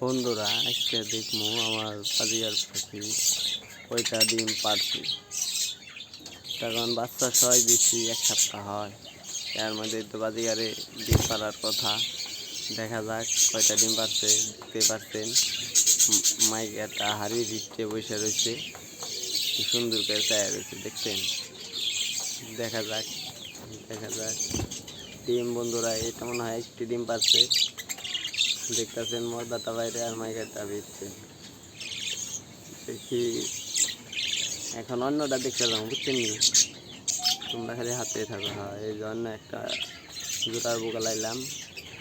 বন্ধুরা আজকে দেখবো আমার বাজিগার পাখি কয়টা ডিম পারছে। তখন বাচ্চা সবাই দিচ্ছি 1 সপ্তাহ হয়, এর মধ্যে তো বাজিগারে ডিম পাড়ার কথা। দেখা যাক কয়টা ডিম পারছে। দেখতে পাচ্ছেন মাইক একটা হাড়ি ভিতরে বসে রয়েছে, কি সুন্দর করে চায়া রয়েছে দেখছেন। দেখা যাক ডিম। বন্ধুরা এটা মনে হয় একটি ডিম পারছে, দেখতেছেন মর্দাটা বাইরে আর মাইকাটা ভিতরে। দেখি এখন অন্যটা দেখতে যাবো, বুঝছেন নি? তোমরা খালি হাতে থাকো। হ্যাঁ, এই জন্য একটা জোটার বোকা লাইলাম,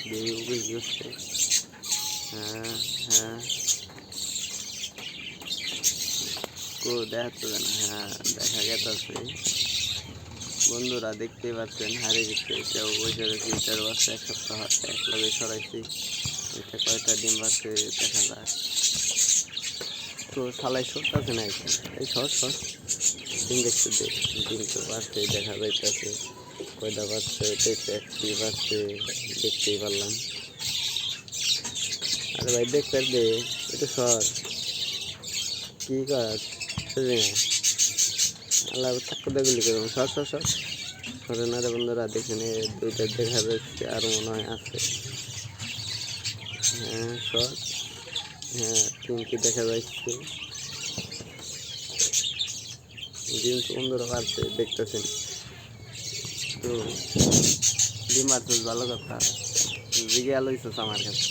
দেখি উকিস বুঝছে। হ্যাঁ হ্যাঁ, দেখাচ্ছে না। হ্যাঁ, দেখা গেছে। বন্ধুরা দেখতেই পাচ্ছেন হাড়ি ভিতরে এটাও বসে রয়েছে। এটার বাচ্চা 1 সপ্তাহ এক লগে সরাইছি। এটা কয়টা ডিম পাচ্ছে দেখা যাক। তো সালাই সরতেছে না এখন, এই সর ডিম দেখতে দে। ডিম তো পাচ্ছে, দেখা যাইতেছে কয়টা পাচ্ছে। এটা একটি পাচ্ছে, দেখতেই পারলাম। আরে ভাই দেখতে দে, এটা সর কি কর আল্লাহ চাক্কু দেগুলি করুন। সর সরে না রে বন্ধুরা। দেখেন দুইটা দেখা যাচ্ছে, আর মনে হয় আছে। হ্যাঁ সর, হ্যাঁ তিনটি দেখা যাচ্ছে। ডিম তো বন্ধুরা পারছে, দেখতেছেন তো। ডিম পারছে ভালো কথা, জিগে লইছস আমার কাছে।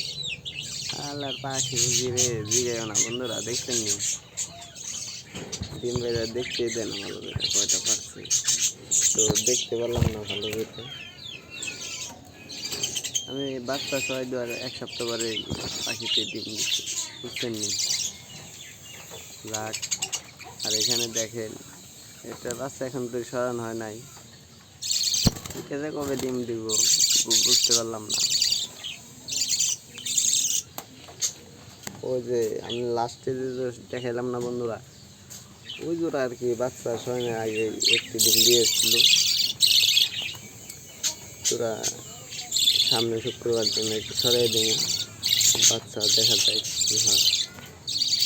আল্লাহর পাখি বুঝি রে, জিগাইও না বন্ধুরা। দেখছেন নি ডিম বেড়া দেখতেই দেন ভালো করে কয়টা পারছে। তো দেখতে পারলাম না ভালো করে। আমি বাচ্চা সবাই 1 সপ্তাহ পরে পাখিতে ডিম দিচ্ছি, বুঝছেন নি? যাক, আর এখানে দেখেন এটা বাচ্চা এখন তো সরানো হয় নাই। ঠিক আছে, কবে ডিম দিব বুঝতে পারলাম না। ওই যে আমি লাস্টে যে দেখাইলাম না বন্ধুরা, ওই জোড়া আর কি বাচ্চা সরানোর আগে একটি ডিম দিয়েছিল। তোরা সামনে শুক্রবার জন্য একটু সরাই দিব, বাচ্চা দেখা যায় কি হয়।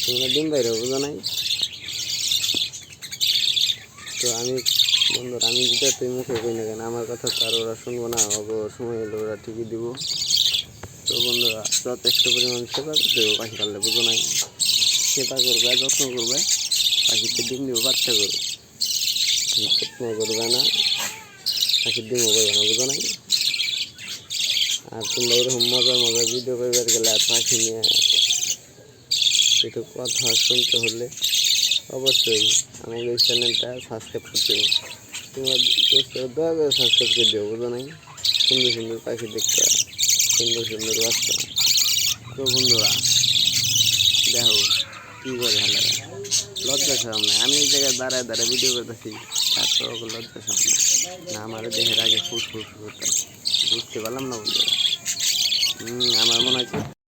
তোমরা ডিম বাইরে বোঝা নাই তো। আমি বন্ধুরা, আমি যেটা তুই মুখে কই না কেন, আমার কথা তো আর ওরা শুনবো না। সময় হলে ওরা ঠিকই দিব। তো বন্ধুরা যথেষ্ট পরিমাণ সেবা দেবো পাখি পারলে, বুঝো নাই? সেবা করবে, যত্ন করবে, পাখিতে ডিম দিব, বাচ্চা করবে। যত্ন করবে না, পাখির ডিমও করবে না, বুঝো নাই? আর তোমরা এরকম মজার ভিডিও করবার গেলে আর পাখি নিয়ে একটু কথা শুনতে হলে অবশ্যই আমাদের এই চ্যানেলটা সাবস্ক্রাইব করতে হবে। তোমরা দয়া করে সাবস্ক্রাইব করে দিও, বুঝো নাই? সুন্দর পাখি দেখতে, সুন্দর বাচ্চা। তো বন্ধুরা দেখো কী করে হালারা, লজ্জা সরম নাই। আমি এই জায়গায় দাঁড়ায় ভিডিও করতেছি, তারপর লজ্জা সরম না। আমার দেহের আগে ফুট বুঝতে পারলাম না বন্ধুরা। আমার মনে হচ্ছে